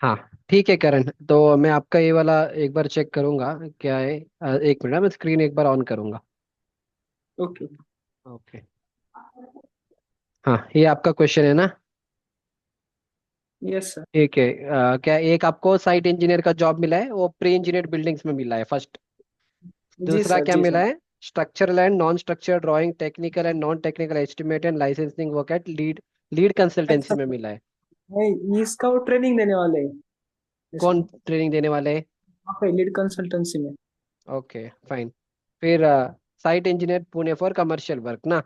हाँ ठीक है करण, तो मैं आपका ये वाला एक बार चेक करूंगा क्या है। एक मिनट, मैं स्क्रीन एक बार ऑन करूंगा। ओके। ओके। हाँ, ये आपका क्वेश्चन है ना। Yes sir. ठीक है। क्या एक आपको साइट इंजीनियर का जॉब मिला है, वो प्री इंजीनियर बिल्डिंग्स में मिला है फर्स्ट। जी दूसरा सर, क्या जी मिला सर। है? Structural and non structure drawing, technical and non technical estimate and licensing work at lead lead consultancy अच्छा में सर, मिला है। नहीं इसका वो ट्रेनिंग देने वाले हैं कौन इसमें, ट्रेनिंग देने वाले हैं? वहाँ पे लीड कंसल्टेंसी में। Okay fine. फिर site engineer Pune for commercial work ना।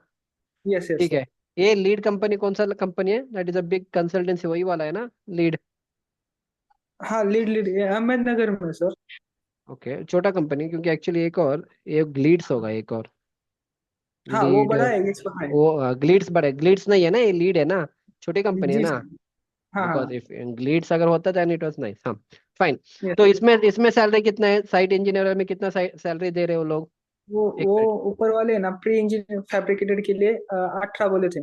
यस यस ठीक सर। है। ये लीड कंपनी कौन सा कंपनी है? That is a big consultancy, वही वाला है ना, लीड? हाँ, लीड लीड ये अहमदनगर में सर। ओके, छोटा कंपनी, क्योंकि एक्चुअली एक लीड्स होगा एक और। हाँ वो लीड, बड़ा है, ये छोटा है। वो ग्लिड्स बड़े, ग्लिड्स नहीं है ना, ये लीड है ना। छोटी कंपनी है जी ना। सर। हाँ बिकॉज हाँ। इफ ग्लिड्स अगर होता देन इट वाज नाइस। हाँ फाइन। यस। तो इसमें इसमें सैलरी कितना है? साइट इंजीनियर में कितना सैलरी दे रहे हो लोग? एक वो मिनट, ऊपर वाले ना प्री इंजीनियर फैब्रिकेटेड के लिए 18 बोले थे।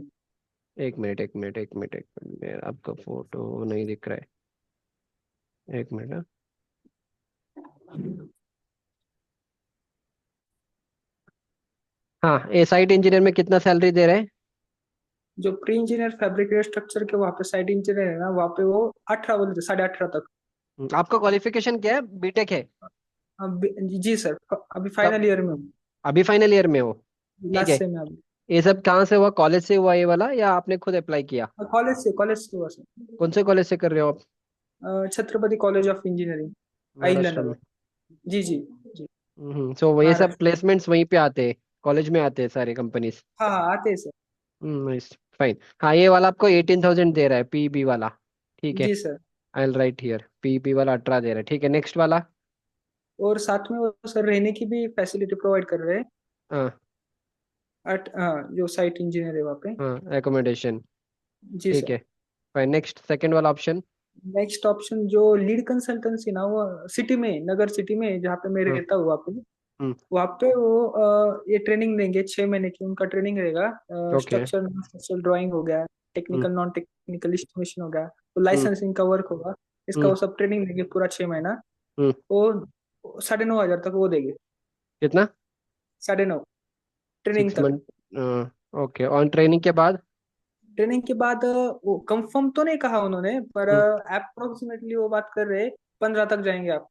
एक मिनट, एक मिनट, एक मिनट, एक मिनट, मेरा आपका फोटो नहीं दिख रहा है। एक मिनट हाँ। हाँ, ये साइट इंजीनियर में कितना सैलरी दे रहे हैं? जो प्री इंजीनियर फैब्रिकेटेड स्ट्रक्चर के वहाँ पे साइड इंजीनियर है ना, वहाँ पे वो 18 बोले थे, 18.5 तक। आपका क्वालिफिकेशन क्या है? बीटेक है? जी सर, अभी कब? फाइनल ईयर में हूँ। अभी फाइनल ईयर में हो? ठीक लास्ट है। सेम में अभी। ये सब कहाँ से हुआ? कॉलेज से हुआ ये वाला, या आपने खुद अप्लाई किया? कॉलेज से हुआ सर। कौन से कॉलेज से कर रहे हो आप? Chhatrapati college of engineering, Maharashtra Ahilyanagar. में? जी जी। जी। सो ये सब महाराष्ट्र। प्लेसमेंट्स वहीं पे आते हैं, कॉलेज में आते हैं सारे कंपनीज। हाँ हाँ, आते हैं सर। नाइस। फाइन। हाँ, ये वाला आपको 18,000 दे रहा है, पीबी वाला। ठीक है। जी sir. I will write here, PB वाला 18 दे रहा है। ठीक है, नेक्स्ट वाला। और साथ में वो सर रहने की भी फैसिलिटी प्रोवाइड कर रहे हैं। हाँ। हाँ, जो साइट इंजीनियर है वहाँ पे। हाँ, एकोमोडेशन। जी ठीक सर। है। फाइन, नेक्स्ट सेकंड वाला ऑप्शन। नेक्स्ट ऑप्शन जो लीड कंसल्टेंसी ना, वो सिटी में, नगर सिटी में जहाँ पे मैं हाँ। रहता हूँ वहाँ पे। हम्म। वहाँ पे वो ये ट्रेनिंग देंगे, 6 महीने की उनका ट्रेनिंग रहेगा। Okay. Structure non structural drawing हो गया, हम्म। टेक्निकल नॉन टेक्निकल एस्टिमेशन हो गया, तो हम्म। लाइसेंसिंग का वर्क होगा। इसका हम्म। वो सब ट्रेनिंग देंगे पूरा 6 महीना। हम्म। वो 9,500 तक वो देंगे। कितना? 9,500 ट्रेनिंग सिक्स तक। मंथ ओके, ऑन ट्रेनिंग के बाद? ट्रेनिंग के बाद वो कंफर्म तो नहीं कहा उन्होंने, पर हम्म। अप्रोक्सीमेटली वो बात कर रहे 15 तक जाएंगे आप।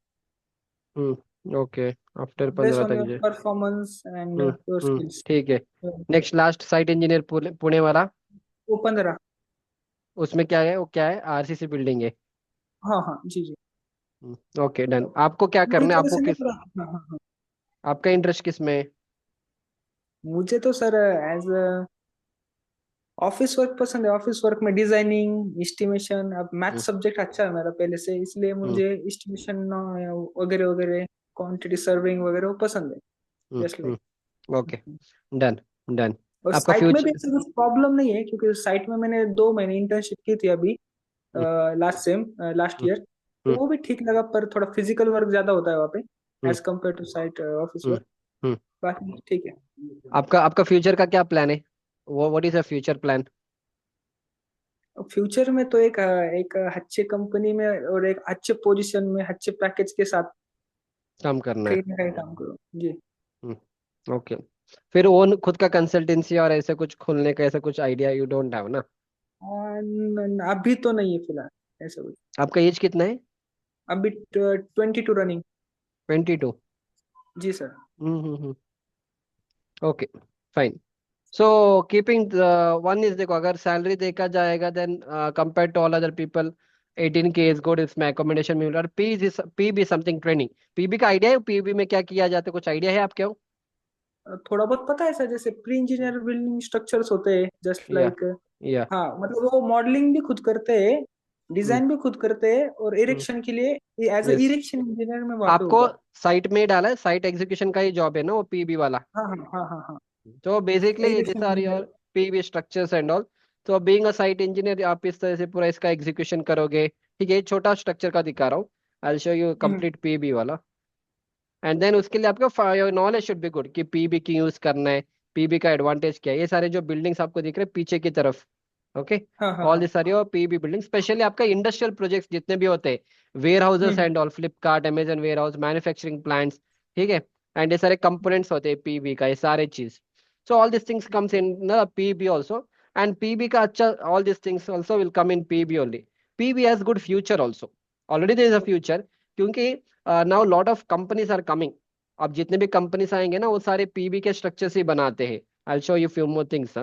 ओके। आफ्टर बेस्ड 15 ऑन तक your J. Performance and your skills. ठीक है। Next last site engineer Pune वाला। वो 15। उसमें क्या है? वो क्या है? आरसीसी बिल्डिंग है? हाँ हाँ जी जी। Okay done. आपको क्या पूरी करना है? तरह आपको से नहीं किस, पूरा। हाँ हाँ हाँ। आपका इंटरेस्ट किस में है? मुझे तो सर एज ऑफिस वर्क पसंद है। ऑफिस वर्क में डिजाइनिंग, एस्टिमेशन, अब मैथ हम्म। सब्जेक्ट अच्छा है मेरा पहले से, इसलिए हम्म। मुझे एस्टिमेशन वगैरह वगैरह, क्वांटिटी सर्विंग वगैरह वो पसंद है। Just like. Okay done. Done. और आपका साइट में भी फ्यूचर। ऐसा कुछ प्रॉब्लम नहीं है, क्योंकि साइट में मैंने 2 महीने इंटर्नशिप की थी अभी, लास्ट ईयर। तो वो भी ठीक लगा, पर थोड़ा फिजिकल वर्क ज्यादा होता है वहाँ पे as compare to site office work. बाकी ठीक है। आपका आपका फ्यूचर का क्या प्लान है? वो what is a future plan? Future में तो एक अच्छे कंपनी में और एक अच्छे पोजीशन में अच्छे पैकेज के साथ काम करना है? कहीं ना कहीं काम करो जी। ओके। फिर ओन खुद का कंसल्टेंसी और ऐसे कुछ खोलने का, ऐसा कुछ आइडिया यू डोंट हैव ना? अभी तो नहीं है फिलहाल ऐसा कुछ। आपका एज कितना है? अभी 22 रनिंग। 22? जी sir. Okay fine. So keeping one is, देखो अगर सैलरी देखा जाएगा then compare to all other people, 18K is good. इसमें एकोमोडेशन मिल रहा है। P B something training. PB का आइडिया है? पीबी में क्या किया जाता है? कुछ आइडिया है आपके? थोड़ा बहुत पता है सर, जैसे प्री इंजीनियर बिल्डिंग स्ट्रक्चर्स होते हैं जस्ट या लाइक। या हाँ, मतलब वो मॉडलिंग भी खुद करते हैं, डिजाइन भी खुद करते हैं, और इरेक्शन के लिए as a yes. Erection engineer में वहाँ पे आपको होगा। साइट में ही डाला है, साइट एग्जीक्यूशन का ही जॉब है ना वो पीबी वाला? हाँ हाँ हाँ हाँ हाँ। तो basically this erection are your engineer. PV structures and all. तो बीइंग अ साइट इंजीनियर आप इस तरह से पूरा इसका एग्जीक्यूशन करोगे। ठीक है, ये छोटा स्ट्रक्चर का दिखा रहा हूँ। I show you hmm. Complete PB वाला। एंड देन उसके लिए आपका your knowledge should be good कि पीबी क्यों यूज करना है, पीबी का एडवांटेज क्या है। ये सारे जो बिल्डिंग्स आपको दिख रहे हैं पीछे की तरफ, ओके। हाँ हाँ ऑल हाँ। This are your PB building, specially आपका इंडस्ट्रियल प्रोजेक्ट्स जितने भी होते हैं, warehouses hmm and all, Flipkart, Amazon warehouse, manufacturing plants, ठीक है। एंड ये सारे कंपोनेंट्स होते हैं पीबी का, ये सारे चीज। So all this things comes in the PB also. And PB का अच्छा, all this things also will come in PB only. PB has good future also, already there is a future, क्योंकि now lot of companies are coming. अब जितने भी companies आएंगे ना, वो सारे पीबी के स्ट्रक्चर से ही बनाते हैं। आई show you few more things.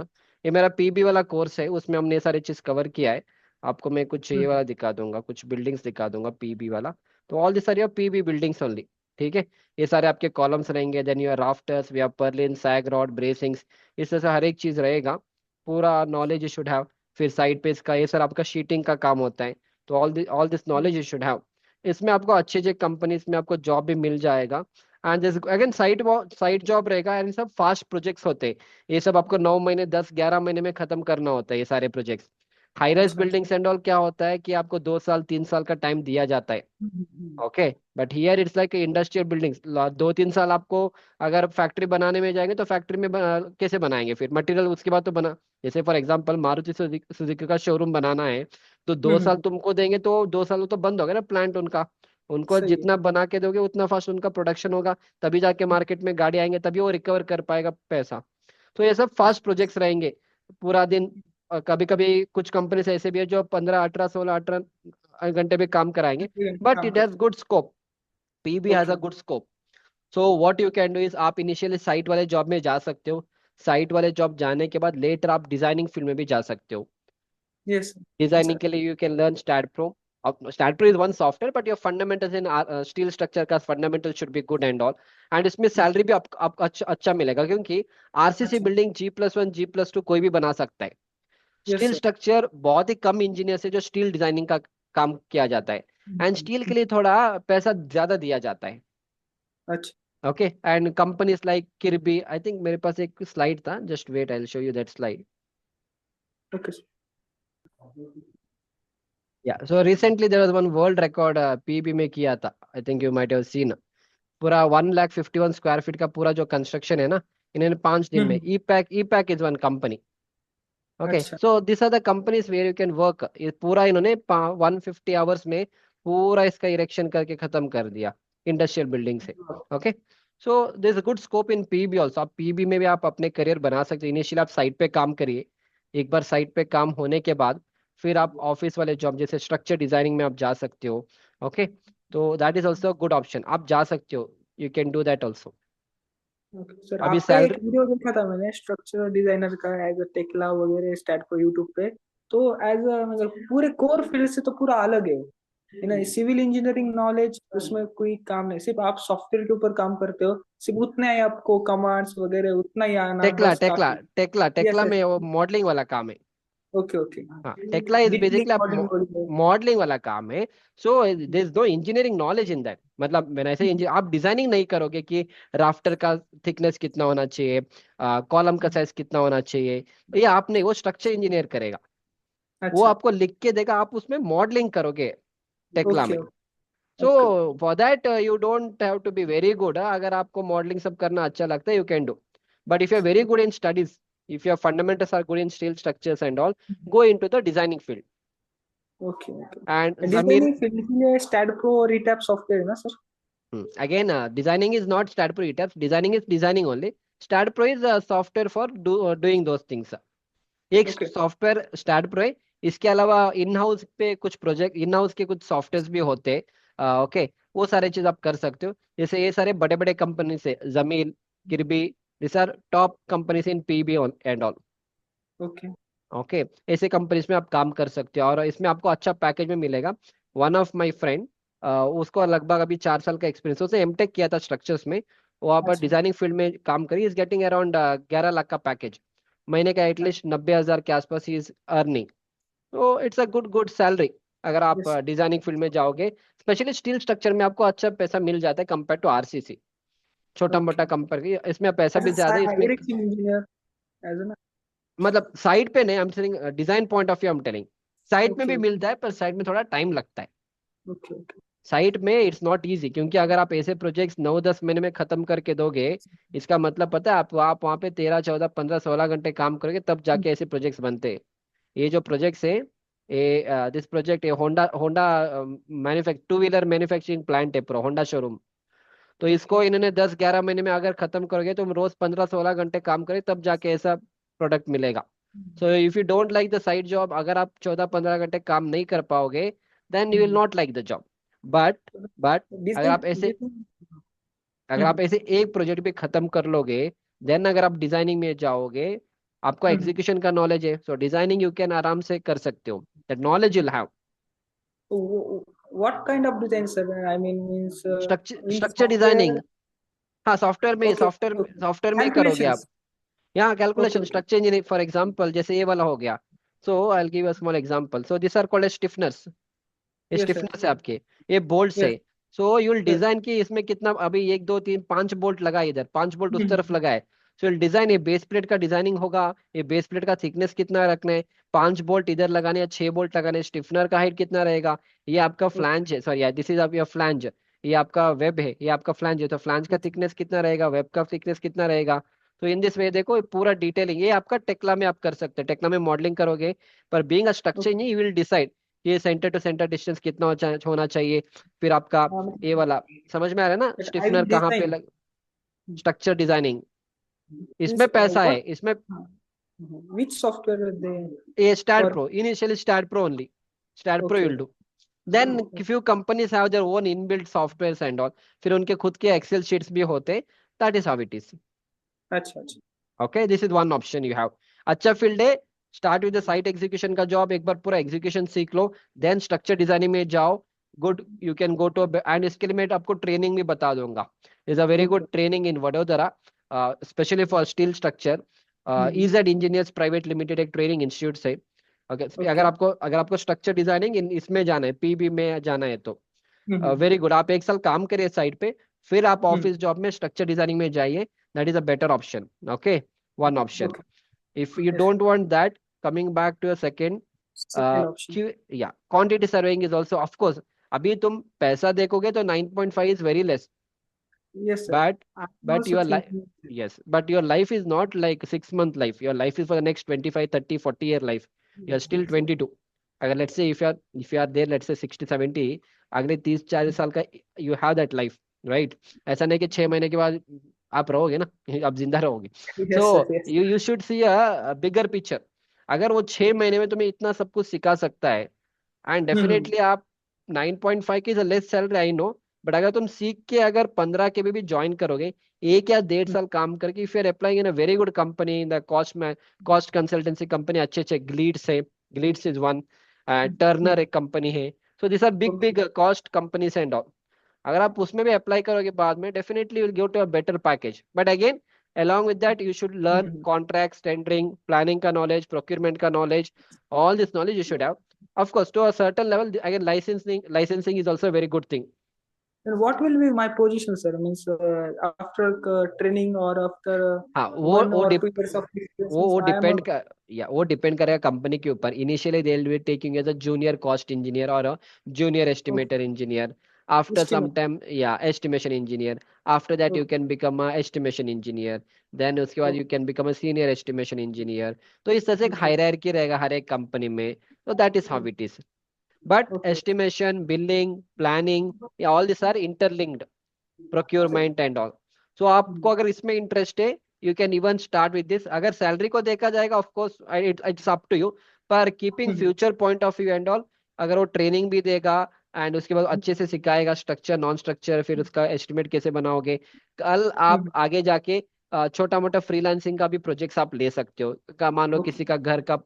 ये मेरा पीबी वाला कोर्स है, उसमें हमने ये सारे चीज कवर किया है। आपको मैं कुछ ये हम्म वाला दिखा दूंगा, कुछ बिल्डिंग्स दिखा दूंगा पीबी वाला। तो all this are your PB buildings only, ठीक है। ये सारे आपके कॉलम्स रहेंगे, then your rafters, we have purlin, sag rod, bracings, इस तरह से हर एक चीज रहेगा। पूरा नॉलेज यू शुड हैव। फिर साइड पे इसका, ये सर आपका शीटिंग का काम होता है। तो all this knowledge you should have. इसमें आपको अच्छे अच्छे कंपनीज में आपको जॉब भी मिल जाएगा। And this again side job रहेगा, एंड सब फास्ट प्रोजेक्ट्स होते हैं। ये सब आपको 9 महीने, 10-11 महीने में खत्म करना होता है ये सारे प्रोजेक्ट्स। हाई राइज अच्छा अच्छा। बिल्डिंग्स एंड ऑल क्या होता है कि आपको 2 साल 3 साल का टाइम दिया जाता है। Okay. But here it's like industrial buildings, 2-3 साल आपको, अगर फैक्ट्री बनाने में जाएंगे तो फैक्ट्री में कैसे बनाएंगे, फिर मटेरियल उसके बाद तो बना। जैसे फॉर एग्जांपल मारुति सुजुकी का शोरूम बनाना है, तो 2 साल हम्म। तुमको देंगे, तो 2 साल तो बंद हो गया ना प्लांट उनका। उनको सही है। जितना बना के दोगे उतना फास्ट उनका प्रोडक्शन होगा, तभी जाके मार्केट में गाड़ी आएंगे, तभी वो रिकवर कर पाएगा पैसा। तो ये सब फास्ट प्रोजेक्ट्स रहेंगे पूरा दिन। कभी कभी कुछ कंपनीज ऐसे भी है जो 15-18-16-18 घंटे भी काम कराएंगे, बट काम इट हैज करते गुड स्कोप। पीबी हैं। Has a okay. Good scope. So what you can do is, आप इनिशियली साइट वाले जॉब में जा सकते हो। साइट वाले जॉब जाने के बाद लेटर आप डिजाइनिंग फील्ड में भी जा सकते हो। Yes designing sir. के लिए you can learn STAAD Pro. STAAD Pro is one software, but your fundamentals in steel structure का fundamental should be good and all. And इसमें सैलरी भी आपको अच्छा मिलेगा, क्योंकि आरसीसी अच्छा। बिल्डिंग G+1 G+2 कोई भी बना सकता है। Yes steel sir. स्ट्रक्चर बहुत ही कम इंजीनियर से जो स्टील डिजाइनिंग का काम किया जाता है। एंड स्टील के लिए थोड़ा पैसा ज्यादा दिया जाता है। अच्छा। Okay. And companies like Kirby, I think मेरे पास एक स्लाइड था, just wait, I will show you that slide. Okay sir. Yeah so recently there was one world record PB में किया था, I think you might have seen. पूरा 1,51 square feet का पूरा जो कंस्ट्रक्शन है ना, इन्होंने 5 दिन में। Hmm. E pack is one company. Okay, अच्छा। So this are the companies where you can work. ये पूरा इन्होंने 150 आवर्स में पूरा इसका इरेक्शन करके खत्म कर दिया, इंडस्ट्रियल बिल्डिंग से। Okay. So this good scope in PB also. आप पीबी में भी आप अपने करियर बना सकते हैं। इनिशियल आप साइट पे काम करिए, एक बार साइट पे काम होने के बाद फिर आप ऑफिस वाले जॉब जैसे स्ट्रक्चर डिजाइनिंग में आप जा सकते हो। ओके। तो that is also good option, आप जा सकते हो, you can do that also. Okay sir, अभी आपका एक सैलरी। वीडियो देखा था मैंने स्ट्रक्चरल डिजाइनर का एज अ टेक्ला वगैरह स्टैट को यूट्यूब पे। तो एज अ मतलब पूरे कोर फील्ड से तो पूरा अलग है ना। सिविल इंजीनियरिंग नॉलेज उसमें कोई काम नहीं, सिर्फ आप सॉफ्टवेयर के ऊपर काम करते हो, सिर्फ उतना ही आपको कमांड्स वगैरह उतना ही आना टेक्ला बस टेक्ला काफी। Tekla yes Tekla yes. में वो मॉडलिंग वाला काम है। Okay okay. हाँ, टेक्ला इज डिटेलिंग बेसिकली आप मॉडलिंग वगैरह। मॉडलिंग वाला काम है। So there is no engineering knowledge in that, मतलब मैंने ऐसे आप डिजाइनिंग नहीं करोगे कि राफ्टर का थिकनेस कितना होना चाहिए, कॉलम का साइज कितना होना चाहिए। ये आप नहीं, वो स्ट्रक्चर इंजीनियर करेगा। वो अच्छा। आपको लिख के देगा, आप उसमें मॉडलिंग करोगे टेक्ला ओके में। So okay. For that you don't have to be very good. अगर आपको मॉडलिंग सब करना अच्छा लगता है, you can do. But if you are very good in studies, if your fundamentals are good in steel structures and all, go into the designing field. Okay And okay. Zamir, designing field के लिए stat pro और रीटैप software है ना sir? again, designing is not StatPro ETABS. Designing is designing only. StatPro is a software for doing those things. एक okay. Software StatPro है। इसके अलावा in house पे कुछ प्रोजेक्ट, इन हाउस के कुछ सॉफ्टवेयर भी होते हैं। ओके। वो सारे चीज आप कर सकते हो। जैसे ये सारे बड़े बड़े कंपनी से, Zamil, Kirby, this are top companies in PB and all. Okay. Okay. ऐसे कंपनीज में आप काम कर सकते हो, और इसमें आपको अच्छा पैकेज में मिलेगा। वन ऑफ माय फ्रेंड, उसको लगभग अभी 4 साल का एक्सपीरियंस, उसने एमटेक किया था स्ट्रक्चर्स में। वहाँ पर अच्छा। डिजाइनिंग फील्ड में काम करी, इज गेटिंग अराउंड 11 लाख का पैकेज महीने का, एटलीस्ट 90,000 के आसपास ही इज अर्निंग। तो it's a good good salary अगर आप यस। डिजाइनिंग फील्ड में जाओगे। स्पेशली स्टील स्ट्रक्चर में आपको अच्छा पैसा मिल जाता है कंपेयर टू आरसीसी। छोटा ओके। मोटा कंपेयर, इसमें पैसा एज भी ज्यादा है अ इसमें। इरेक्शन इंजीनियर एज ना। मतलब साइट पे नहीं, I am saying design point of view I am telling. Site में ओके भी मिलता है, पर साइट में थोड़ा टाइम लगता है। Okay okay. साइट में इट्स नॉट इजी, क्योंकि अगर आप ऐसे प्रोजेक्ट्स 9-10 महीने में खत्म करके दोगे, इसका मतलब पता है आप वहाँ पे 13-14-15-16 घंटे काम करोगे, तब जाके ऐसे प्रोजेक्ट्स बनते हैं। ये जो प्रोजेक्ट्स है, ये दिस प्रोजेक्ट है Honda Honda manufacture, two wheeler manufacturing plant है प्रो होंडा शोरूम। तो ओके। इसको इन्होंने 10-11 महीने में अगर खत्म करोगे, तुम रोज 15-16 घंटे काम करें तब जाके ऐसा प्रोडक्ट मिलेगा। So if you don't like the side job, अगर आप 14-15 घंटे काम नहीं कर पाओगे, then you will not like the job. But but अगर डिजाइन आप ऐसे डिजाइन। अगर आप ऐसे एक प्रोजेक्ट भी खत्म कर लोगे, देन अगर आप डिजाइनिंग में जाओगे, आपको एग्जीक्यूशन का नॉलेज है, सो डिजाइनिंग यू कैन आराम से कर सकते हो, that knowledge you'll have। what kind of design, sir? I means in structure software. Designing, हाँ सॉफ्टवेयर में Okay, सॉफ्टवेयर okay. सॉफ्टवेयर में ही करोगे आप। Calculations. यहाँ Okay, calculation, okay. Structure engineering for example, जैसे ये वाला हो गया। So I will give a small example, so this are called as stiffeners. ये Yes, sir. स्टिफनेस है आपके, ये बोल्ट Yes, है। So you will yes. Design की इसमें कितना, अभी 1 2 3 5 बोल्ट लगा है, इधर 5 बोल्ट उस तरफ हम्म, लगा है। सो विल डिजाइन, ये बेस प्लेट का डिजाइनिंग होगा, ये बेस प्लेट का थिकनेस कितना रखना है, 5 बोल्ट इधर लगाने हैं, 6 बोल्ट लगाने हैं, स्टिफनर का हाइट कितना रहेगा, ये आपका okay, फ्लैंज है, सॉरी दिस इज आप योर फ्लैंज, ये आपका वेब है, ये आपका फ्लैंज है, तो फ्लैंज का थिकनेस कितना रहेगा, वेब का थिकनेस कितना रहेगा। तो इन दिस वे देखो, ये पूरा डिटेलिंग ये आपका टेक्ला में आप कर सकते हैं, टेक्ला में मॉडलिंग करोगे। पर being a structure okay. Engineer you will decide ये सेंटर टू सेंटर डिस्टेंस कितना होना चाहिए। फिर आपका ये वाला, समझ में आ रहा है ना, But I स्टिफनर will कहाँ पे design. लग, स्ट्रक्चर डिजाइनिंग, इसमें Means पैसा है what? इसमें। Which software they ये start for? Pro, initially start pro only, start pro Okay. Will do. Then few companies have their own inbuilt software and all, फिर उनके खुद के एक्सेल शीट्स भी होते, that is how it is. अच्छा, अच्छा। Okay, this is one option you have. अच्छा field है, start with the site execution का जॉब, एक बार पूरा एग्जीक्यूशन सीख लो, देन स्ट्रक्चर डिजाइनिंग में जाओ। Good, you can go to, and इसके लिए मैं आपको ट्रेनिंग भी बता दूंगा। Is a very Okay. Good training in Vadodara, specially for steel structure. Hmm, इजेड इंजीनियर्स प्राइवेट लिमिटेड एक ट्रेनिंग इंस्टीट्यूट से। अगर okay. अगर आपको स्ट्रक्चर डिजाइनिंग इसमें जाना है, पीबी में जाना है, तो हम्म, वेरी गुड, आप 1 साल काम करिए साइट पे, फिर आप हम्म, ऑफिस जॉब में स्ट्रक्चर डिजाइनिंग में जाइए, that is a better option. Okay, one option. okay. If you Yes, sir. don't want that, coming back to a second, Second option. yeah, quantity surveying is also, of course, अभी तुम पैसा देखोगे तो 9.5 is very less, Yes, sir. but I'm but also your life, thinking. yes, but your life is not like 6 month life. Your life is for the next 25, 30, 40 year life. You're still Yes, sir. 22. अगर let's say if you are there, let's say 60, 70, अगले 30-40 साल का you have that life, right? ऐसा नहीं कि 6 महीने के बाद आप रहोगे ना, आप जिंदा रहोगे। Yes, sir. So Yes. you should see a bigger picture। अगर वो 6 महीने में तुम्हें इतना सब कुछ सिखा सकता है, एंड हम्म, डेफिनेटली आप 9.5 की less salary, I know, but अगर तुम सीख के अगर 15 के भी ज्वाइन करोगे, 1 या 1.5 साल काम करके, फिर applying in a very good company in the cost में, कॉस्ट कंसल्टेंसी कंपनी अच्छे अच्छे, ग्लीड्स है, ग्लीड्स इज वन, टर्नर एक कंपनी है। So this are big okay. Big cost companies and all. अगर आप उसमें भी अप्लाई करोगे बाद में, definitely will give to a better package, but again along with that you should learn hmm, contracts, tendering, planning का knowledge, procurement का knowledge, all this knowledge you should have, of course, to a certain level. Again, licensing is also a very good thing. And what will be my position, sir? Means after training or after हाँ, 1 or 2 years of experience, means वो I am a. Depend कर, या वो depend करेगा company के ऊपर। Initially they will be taking as a junior cost engineer और junior Okay. Estimator engineer. After some Estimate. Time, या estimation engineer. After that you Okay. Can become a estimation engineer. Then उसके बाद Okay. You can become a senior estimation engineer. तो इस तरह से एक Okay. Hierarchy रहेगा हर एक कंपनी में। तो that is how it is. But Okay. Estimation, billing, planning, all this are interlinked, procurement and all. So आपको हम्म, अगर इसमें इंटरेस्ट है, you can even start with this. अगर सैलरी को देखा जाएगा, of course it's up to you, पर keeping hmm, future point of view and all, अगर वो ट्रेनिंग भी देगा एंड उसके बाद अच्छे से सिखाएगा स्ट्रक्चर, नॉन स्ट्रक्चर, फिर उसका एस्टिमेट कैसे बनाओगे, कल आप हम्म, आगे जाके छोटा मोटा फ्रीलांसिंग का भी प्रोजेक्ट्स आप ले सकते हो, मान लो okay. किसी का घर का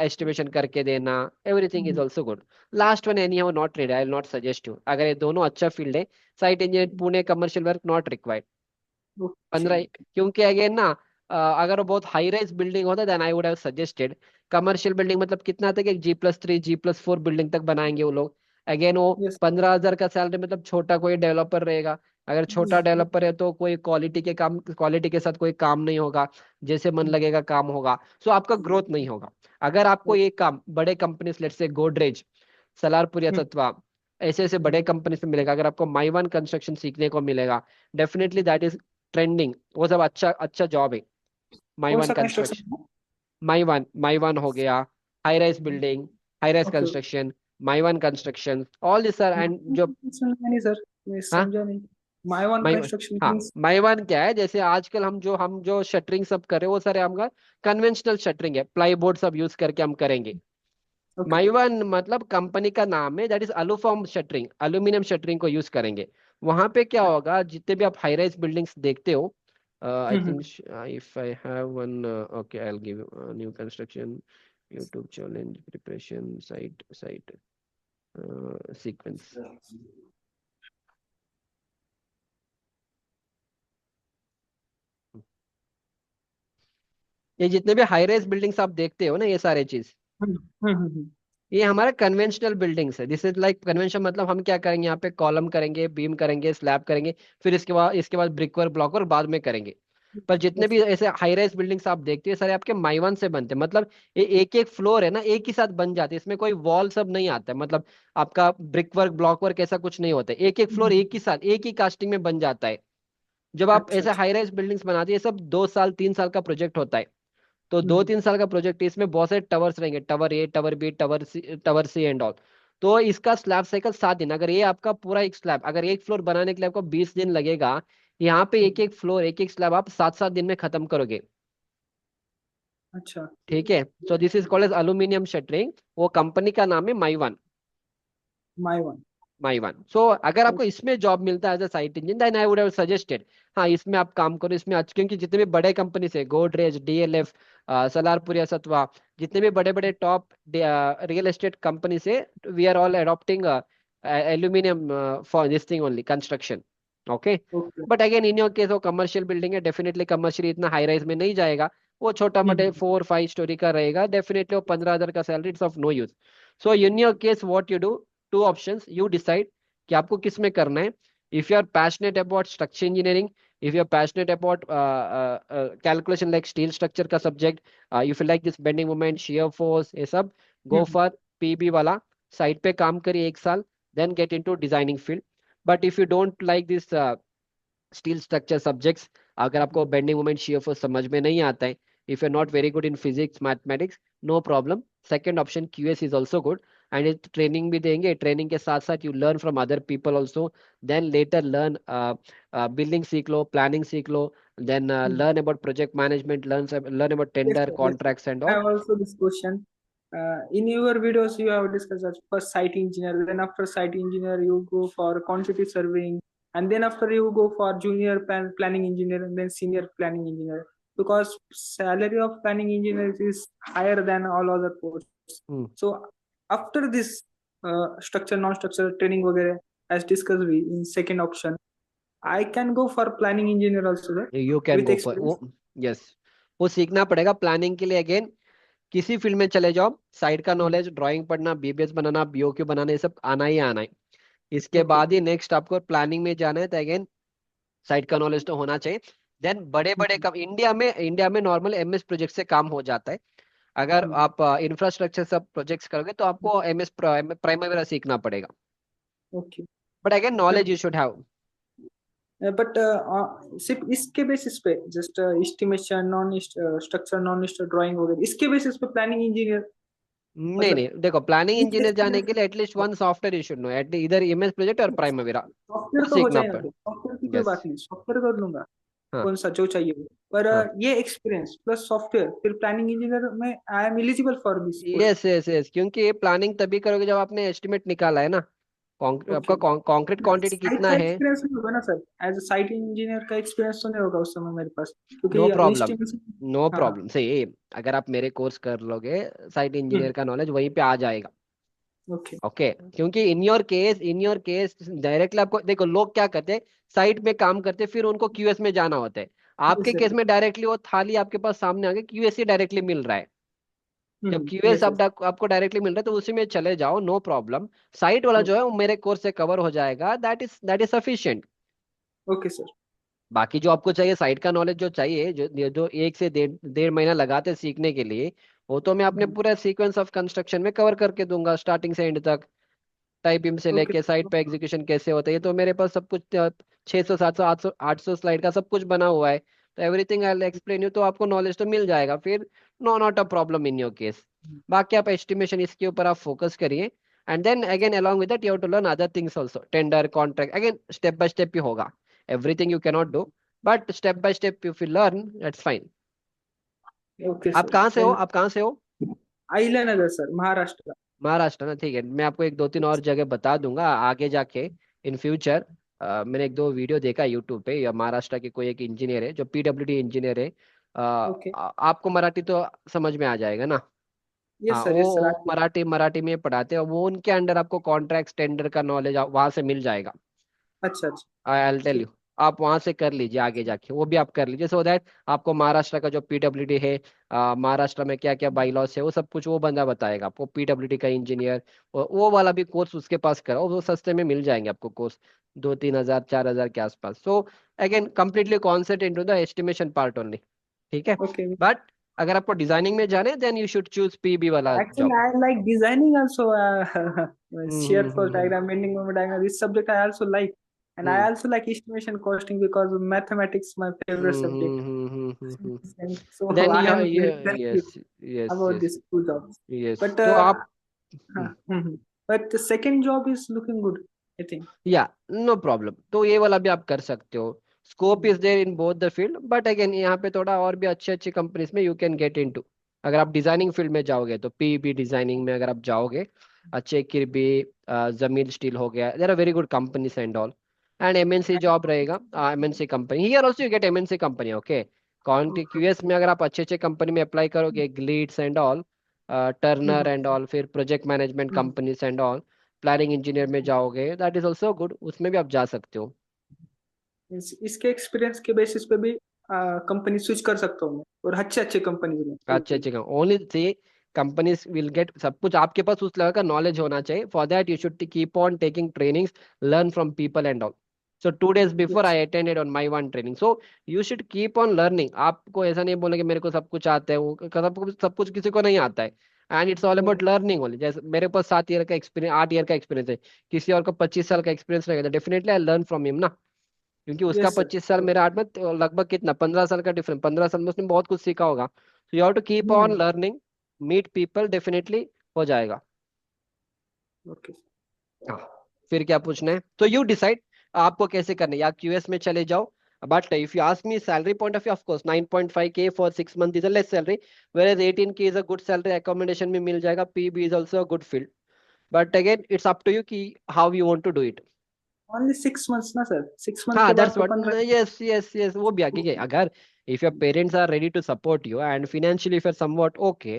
एस्टिमेशन करके देना, everything is hmm, also good. Last one any how not ready, I will not suggest you, अगर ये दोनों अच्छा फील्ड है। Site engineer Pune, commercial work not required. okay. 15, क्योंकि अगेन ना, अगर वो बहुत हाई राइज बिल्डिंग होता then I would have suggested. Commercial building मतलब कितना तक, एक G+3 G+4 बिल्डिंग तक बनाएंगे वो लोग। अगेन वो Yes. 15,000 का सैलरी, मतलब छोटा कोई डेवलपर रहेगा। अगर छोटा डेवलपर है तो कोई क्वालिटी के साथ कोई काम नहीं होगा, जैसे मन लगेगा काम होगा, सो आपका ग्रोथ नहीं होगा। अगर आपको ये काम बड़े companies, let's say Godrej, Salarpur या हम्म, सत्वा, ऐसे ऐसे बड़े कंपनी से मिलेगा, अगर आपको माई वन कंस्ट्रक्शन सीखने को मिलेगा, डेफिनेटली दैट इज ट्रेंडिंग, वो सब अच्छा अच्छा जॉब है। माई कौन वन सा कंस्ट्रक्शन, कंस्ट्रक्शन? माई वन हो गया, high rise building, high rise okay. Construction, माइवन construction, all this sir. And जो सुना नहीं सर, मैं हाँ समझा नहीं। माइवन माइवन, कंस्ट्रक्शन हाँ मीन्स? माइवन क्या है, जैसे आजकल हम जो शटरिंग सब कर रहे हैं वो सारे हमका कन्वेंशनल शटरिंग है, प्लाई बोर्ड सब यूज करके हम करेंगे। ओके। माइवन मतलब कंपनी का नाम है, that is Aluform shuttering, aluminium shuttering को यूज करेंगे। वहां पे क्या होगा, जितने भी आप हाई राइज बिल्डिंग्स देखते हो, I think hmm. If I have one, okay I will give new construction, YouTube challenge preparation site site sequence. ये जितने भी हाई राइज बिल्डिंग्स आप देखते हो ना, ये सारे चीज, हम्म। हम्म। हम्म। ये हमारा कन्वेंशनल बिल्डिंग्स है। दिस इज लाइक कन्वेंशन, मतलब हम क्या करेंगे यहाँ पे, कॉलम करेंगे, बीम करेंगे, स्लैब करेंगे, फिर इसके बाद ब्रिक वर्क, ब्लॉक वर्क बाद में करेंगे। पर जितने भी ओके। ऐसे हाई राइज बिल्डिंग्स आप देखते हैं सारे आपके माइवन से बनते हैं, मतलब ये एक एक फ्लोर है ना, एक ही साथ बन जाते हैं, इसमें कोई वॉल सब नहीं आता है, मतलब आपका ब्रिक वर्क, ब्लॉक वर्क ऐसा कुछ नहीं होता है, एक एक फ्लोर एक ही साथ एक ही कास्टिंग में बन जाता है। जब आप अच्छा ऐसे अच्छा। हाई राइज बिल्डिंग्स बनाते हैं, ये सब 2 साल 3 साल का प्रोजेक्ट होता है। तो दो हम्म। तीन साल का प्रोजेक्ट है, इसमें बहुत सारे टवर्स रहेंगे, tower A, tower B, tower C and all. तो इसका स्लैब साइकिल 7 दिन, अगर ये आपका पूरा एक स्लैब, अगर एक फ्लोर बनाने के लिए आपको 20 दिन लगेगा, यहाँ पे एक एक फ्लोर, एक एक स्लैब आप 7 7 दिन में खत्म करोगे। अच्छा। ठीक है, so this is called as aluminium shuttering. वो कंपनी का नाम है माइवन। माइवन। माइवन। सो अगर आपको इसमें जॉब मिलता है as a site engineer, then I would have suggested, हाँ इसमें आप काम करो, इसमें आज क्योंकि जितने भी बड़े कंपनी है, गोदरेज, डीएलएफ, सलारपुरिया सत्वा, जितने भी बड़े बड़े टॉप रियल एस्टेट कंपनी से, we are all adopting aluminium for this thing only construction. Okay. Okay. But again in your case वो कमर्शियल बिल्डिंग है, डेफिनेटली कमर्शियल इतना हाई राइज में नहीं जाएगा, वो छोटा मोटे हम्म। 4 5 स्टोरी का रहेगा, डेफिनेटली वो 15,000 का salary, it's of no use. So in your case what you do, two options, you decide कि आपको किस में करना है। If you are passionate about structure engineering, if you are passionate about calculation like steel structure का subject, if you like this bending moment, shear force, ये सब, go hmm. For PB वाला। साइट पे काम करिए 1 साल, then get into designing field. But if you don't like this steel structure subjects, अगर आपको बेंडिंग मोमेंट, शियर फोर्स समझ में नहीं आता है, if you are not very good in physics mathematics, no problem, second option QS is also good. And ये training भी देंगे, ट्रेनिंग के साथ साथ you learn from other people also, then later learn building सीख लो, प्लानिंग सीख लो, then learn about project management, learn about Yes, tender sir. Yes, sir. Contracts and I all. have also this question. In your videos, you have discussed as first site engineer, then after site engineer, you go for quantity surveying, and then after you go for junior planning engineer, and then senior planning engineer. Because salary of planning engineers is higher than all other posts. So after this structure, non-structure training, वगैरह, as discussed we in second option, I can go for planning engineer also, sir, you can with go for वो, experience. Yes, वो सीखना पड़ेगा planning के लिए। Again किसी field में चले जाओ, साइड का नॉलेज, ड्राइंग पढ़ना, बीबीएस बनाना, बीओक्यू बनाना, ये सब आना ही आना है। इसके Okay. बाद ही नेक्स्ट आपको प्लानिंग में जाना है, तो अगेन साइड का नॉलेज तो होना चाहिए। देन बड़े बड़े कम इंडिया में नॉर्मल एमएस प्रोजेक्ट से काम हो जाता है। अगर आप इंफ्रास्ट्रक्चर सब प्रोजेक्ट्स करोगे तो आपको एमएस प्राइमरी सीखना पड़ेगा। Okay. But again knowledge you should have. But सिर्फ इसके बेसिस पे just estimation, non structure, non drawing वगैरह, इसके बेसिस पे प्लानिंग इंजीनियर, नहीं नहीं, मतलब देखो प्लानिंग विथ इंजीनियर जाने के एक्सपीरियंस। लिए at least one software you should know, at इधर एमएस प्रोजेक्ट और प्राइमरी, सॉफ्टवेयर वो तो हो सीखना जाएगा पड़। सर, सॉफ्टवेयर की कोई यस। बात नहीं, सॉफ्टवेयर कर लूंगा, हाँ कौन सा जो चाहिए वो। पर हाँ। ये एक्सपीरियंस प्लस सॉफ्टवेयर, फिर प्लानिंग इंजीनियर में I am eligible for this post. Yes yes yes, क्योंकि ये प्लानिंग तभी करोगे जब आपने एस्टिमेट निकाला है ना, ओके। आपका कंक्रीट क्वांटिटी साइट कितना का है। एक्सपीरियंस नहीं होगा ना sir? As a site engineer का एक्सपीरियंस तो नहीं होगा उस समय मेरे पास, क्योंकि नो प्रॉब्लम, एस्टिमेशन। नो हाँ हाँ। प्रॉब्लम, सही। अगर आप मेरे कोर्स कर लोगे, साइट इंजीनियर का नॉलेज वहीं पे आ जाएगा। ओके। ओके, क्योंकि इन योर केस डायरेक्टली आपको देखो, लोग क्या करते हैं, साइट में काम करते हैं, फिर उनको क्यूएस में जाना होता है। आपके यस केस सर। में डायरेक्टली वो थाली आपके पास सामने आ गई, क्यूएस ही डायरेक्टली मिल रहा है। जब क्यूएस यस यस। आपको डायरेक्टली मिल रहा है तो उसी में चले जाओ, नो प्रॉब्लम। साइट वाला जो है वो मेरे कोर्स से कवर हो जाएगा, that is sufficient. Okay sir. बाकी जो आपको चाहिए, साइट का नॉलेज जो चाहिए, जो जो 1 से 1.5 महीना लगाते हैं सीखने के लिए, वो तो मैं अपने पूरा सीक्वेंस ऑफ कंस्ट्रक्शन में कवर करके दूंगा, स्टार्टिंग से एंड तक। टाइप बीम से ओके। लेके साइट पे एग्जीक्यूशन कैसे होता है, ये तो मेरे पास सब कुछ 600 700 800 800 स्लाइड का सब कुछ बना हुआ है। तो everything I will explain you, तो आपको नॉलेज तो मिल जाएगा फिर। No, not a problem in your case. बाकी आप एस्टिमेशन इसके ऊपर आप फोकस करिए, and then again along with that you have to learn other things also, tender contract, again step by step ही होगा, everything you cannot do, but step by step if you learn that's fine. Okay आप sir. कहाँ से हो, and आप कहाँ से हो? अहिल्यानगर सर, महाराष्ट्र। महाराष्ट्र ना, ठीक है, मैं आपको एक दो तीन और जगह बता दूंगा आगे जाके इन फ्यूचर। मैंने एक दो वीडियो देखा यूट्यूब पे, या महाराष्ट्र के कोई एक इंजीनियर है जो पीडब्ल्यूडी इंजीनियर है, ओके। आपको मराठी तो समझ में आ जाएगा ना? यस हाँ, सर, यस सर, वो आती मराठी मराठी में पढ़ाते हैं, वो उनके अंडर आपको कॉन्ट्रैक्ट टेंडर का नॉलेज वहां से मिल जाएगा। अच्छा अच्छा। आई विल टेल ठीक। यू, आप वहां से कर लीजिए आगे जाके, वो भी आप कर लीजिए, सो दैट आपको महाराष्ट्र का जो पीडब्ल्यूडी है, महाराष्ट्र में क्या क्या बाई लॉस है, वो सब कुछ वो बंदा बताएगा आपको, पीडब्ल्यूडी का इंजीनियर। वो वाला भी कोर्स उसके पास करो, वो सस्ते में मिल जाएंगे आपको कोर्स, 2-3 हजार 4 हजार के आसपास। So again completely concentrate in the estimation part only, ठीक है? ओके। बट अगर आपको डिजाइनिंग में जाने, then you should choose PB वाला Actually, job. I like designing also. Hmm Shear hmm force diagram, bending moment diagram. This subject I also like, and I hmm also like estimation costing because mathematics my favorite subject. And so then I you, am very confused yes yes about yes these two jobs. Yes, But तो आप, huh, mhm. but the second job is looking good, I think. या no problem, तो ये वाला भी आप कर सकते हो। Scope is there in both the field, but again यहाँ पे थोड़ा और भी अच्छे अच्छे कंपनीज में यू कैन गेट इनटू। अगर आप डिजाइनिंग फील्ड में जाओगे तो पीबी डिजाइनिंग में अगर आप जाओगे, अच्छे किरबी, जमील स्टील हो गया, there are very good companies and all. And MNC job रहेगा, MNC company here also you get MNC company, okay. कॉन्टी Okay. क्यूएस में अगर आप अच्छे अच्छे कंपनी में अप्लाई करोगे, Gleeds and all, Turner Mhm. And all, फिर project management Mhm. Companies and all, planning engineer में जाओगे, दैट इज ऑल्सो गुड, उसमें भी आप जा सकते हो। इसके एक्सपीरियंस के बेसिस पे भी कंपनी स्विच कर सकता हूँ मैं, और अच्छे अच्छे कंपनी में अच्छे बिल्कुल। अच्छे काम only say companies will get, सब कुछ आपके पास उस लेवल का नॉलेज होना चाहिए, for that you should keep on taking trainings, learn from people and all. So 2 days before yes. I attended on my one training, so you should keep on learning. आपको ऐसा नहीं बोले कि मेरे को सब कुछ आता है, वो सब कुछ किसी को नहीं आता है, and it's all about learning only. जैसे मेरे पास 7 ईयर का एक्सपीरियंस, 8 ईयर का एक्सपीरियंस है, किसी और को 25 साल का एक्सपीरियंस रहेगा, तो definitely I learn from him ना, क्योंकि उसका यस सर। 25 साल मेरा 8 में, तो लगभग कितना 15 साल का डिफरेंस, 15 साल में उसने बहुत कुछ सीखा होगा। So you have to keep on hmm. Learning, meet people, definitely हो जाएगा। ओके। हाँ, फिर क्या पूछना है तो यू डिसाइड, आपको कैसे करना है, या क्यूएस में चले जाओ। But if you ask me salary point of view, of course 9.5K for 6 months is a less salary, where 18K is a good salary, accommodation में मिल जाएगा, PB is also a good field. But again it's up to you कि how you want to do it. Only 6 months ना sir, 6 month हाँ, के that's बाद तो what, 15। Yes yes yes, वो भी आगे अगर if your parents are ready to support you and financially if somewhat okay,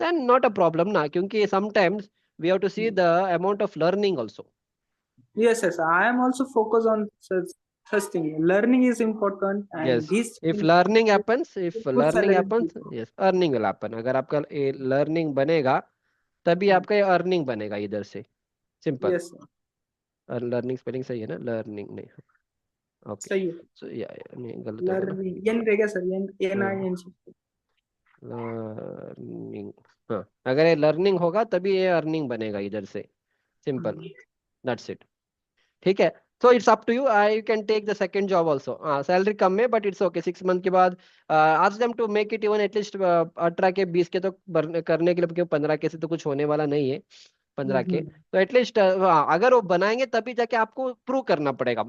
then not a problem ना, क्योंकि sometimes we have to see the amount of learning also. Yes, yes, I am also focused on such thing. Learning is important, and yes, this if learning happens, if good learning salary. Happens, yes earning will happen. अगर आपका learning बनेगा, तभी आपका ये earning बनेगा इधर से, simple. Yes, sir. Learning spelling सही है ना, लर्निंग नहीं, ओके। सही है। सो या नहीं, गलत होगा ना। लर्निंग एन रहेगा सर, एन हाँ, आई एन। लर्निंग, हाँ, अगर ये लर्निंग होगा तभी ये अर्निंग बनेगा इधर से, सिंपल, दैट्स इट, ठीक है? So it's up to you, I you can take the second job also, हाँ सैलरी कम है बट इट्स ओके, 6 month के बाद ask them to make it even at least 18K 20K तो करने के लिए, क्योंकि 15K से तो कुछ होने वाला नहीं है, 15K तो एटलीस्ट, अगर वो बनाएंगे तभी जाके आपको प्रूव करना पड़ेगा।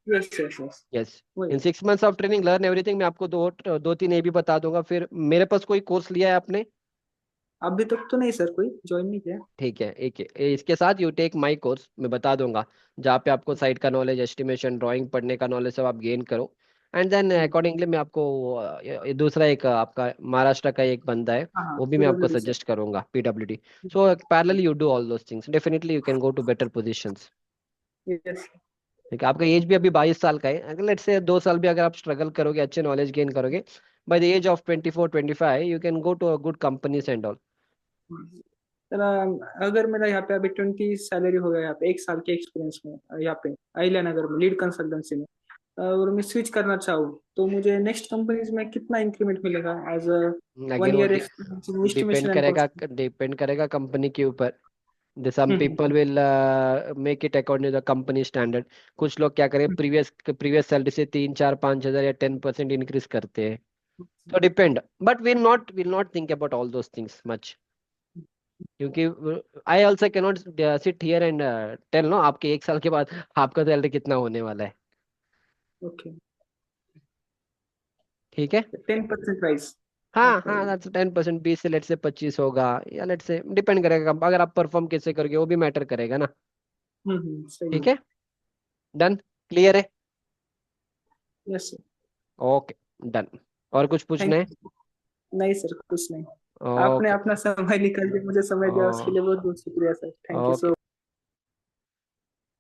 Yes yes yes. यस, वही। इन 6 months of training learn everything, मैं आपको दो तीन ये भी बता दूंगा। फिर मेरे पास कोई कोर्स लिया है आपने? अभी तक तो नहीं सर, कोई ज्वाइन नहीं किया। ठीक है, एक इसके साथ यू टेक माई कोर्स, मैं बता दूंगा, जहाँ पे आपको साइट का नॉलेज, एस्टिमेशन, ड्राइंग पढ़ने का नॉलेज सब आप गेन करो, एंड देन अकॉर्डिंगली मैं आपको ये दूसरा एक आपका महाराष्ट्र का एक बंदा है, हाँ हाँ, वो भी मैं आपको पीडब्ल्यूडी सर। सजेस्ट करूंगा, PWD. So parallelly you do all those things, definitely you can go to better positions. Yes. ठीक है, आपका एज भी अभी 22 साल का है, अगर लेट्स से 2 साल भी अगर आप स्ट्रगल करोगे, अच्छे नॉलेज गेन करोगे, by the age of 24-25 you can go to a good companies and all. Sir, अगर मेरा यहाँ पे अभी 20 सैलरी हो गया, यहाँ पे 1 साल के एक्सपीरियंस में, यहाँ पे अहिल्यानगर में लीड कंसल्टेंसी में, और मैं स्विच करना चाहूँ तो मुझे नेक्स्ट कंपनीज में कितना इंक्रीमेंट मिलेगा एज अ वन अगेन वो year experience in depend estimation and करेगा, कॉस्ट? कंपनी के ऊपर। Some people will make it according to the company standard. कुछ लोग क्या करें, प्रीवियस प्रीवियस सैलरी से 3-4-5 हजार या 10% इंक्रीज करते हैं, तो depend, but will not think about all those things much. क्योंकि I also cannot sit here and tell no आपके 1 साल के बाद आपका सैलरी कितना होने वाला है। ओके। ठीक है। 10% राइस। नो हाँ हाँ, प्रॉब्लम। दैट्स 10%, 20 से लेट से 25 होगा, या लेट से डिपेंड करेगा अगर आप परफॉर्म कैसे करोगे, वो भी मैटर करेगा ना। सही ठीक है। है। डन। क्लियर है। Yes sir. ओके। डन। और कुछ पूछना थैंक है? यू। नहीं सर, कुछ नहीं। आपने ओके। अपना समय निकाल के मुझे समय दिया, उसके लिए बहुत बहुत शुक्रिया sir, thank you okay. So.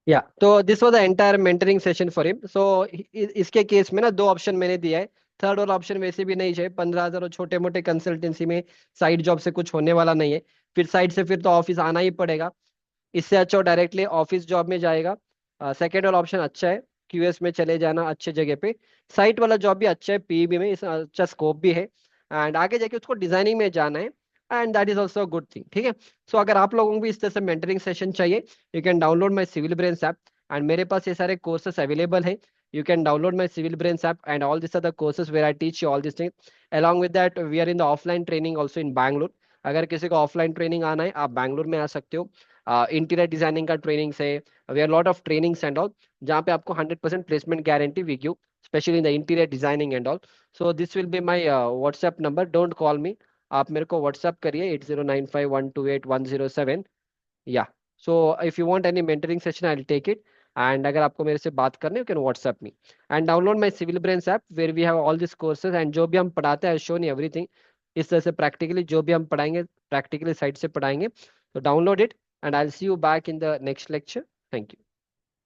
या तो this was the entire mentoring session for him. So इसके केस में ना 2 ऑप्शन मैंने दिया है। थर्ड वाला ऑप्शन वैसे भी नहीं चाहिए, 15,000 और छोटे मोटे कंसल्टेंसी में साइड जॉब से कुछ होने वाला नहीं है। फिर साइड से फिर तो ऑफिस आना ही पड़ेगा। इससे अच्छा वो डायरेक्टली ऑफिस जॉब में जाएगा। सेकेंड वाला ऑप्शन अच्छा है, क्यूएस में चले जाना अच्छे जगह पे। साइट वाला जॉब भी अच्छा है, पीईबी में इस अच्छा स्कोप भी है। एंड आगे जाके उसको डिजाइनिंग में जाना है। And that is also good thing. ठीक है। सो अगर आप लोगों को भी इस तरह से मेंटरिंग सेशन चाहिए, you can download my Civil Brains app. And मेरे पास ये सारे कोर्सेस अवेलेबल है। You can download my Civil Brains app and all this are the courses where I teach you all this thing. along with that we are in the offline training also in Bangalore। अगर किसी को offline training आना है आप बैंगलोर में आ सकते हो। इंटीरियर डिजाइनिंग का ट्रेनिंग से we are lot of trainings and all, जहाँ पे आपको 100% placement guarantee we give, specially in the interior designing and all. So this will be my WhatsApp number, don't call me, आप मेरे को WhatsApp करिए 8095128107। या so if you want any mentoring session I will take it. And अगर आपको मेरे से बात करनी है you can WhatsApp me and download my Civil Brains app where we have all this courses. And जो भी हम पढ़ाते हैं शोन एवरीथिंग, इस तरह से प्रैक्टिकली जो भी हम पढ़ाएंगे प्रैक्टिकली साइड से पढ़ाएंगे। तो download it and I will see you back in the next lecture. Thank you.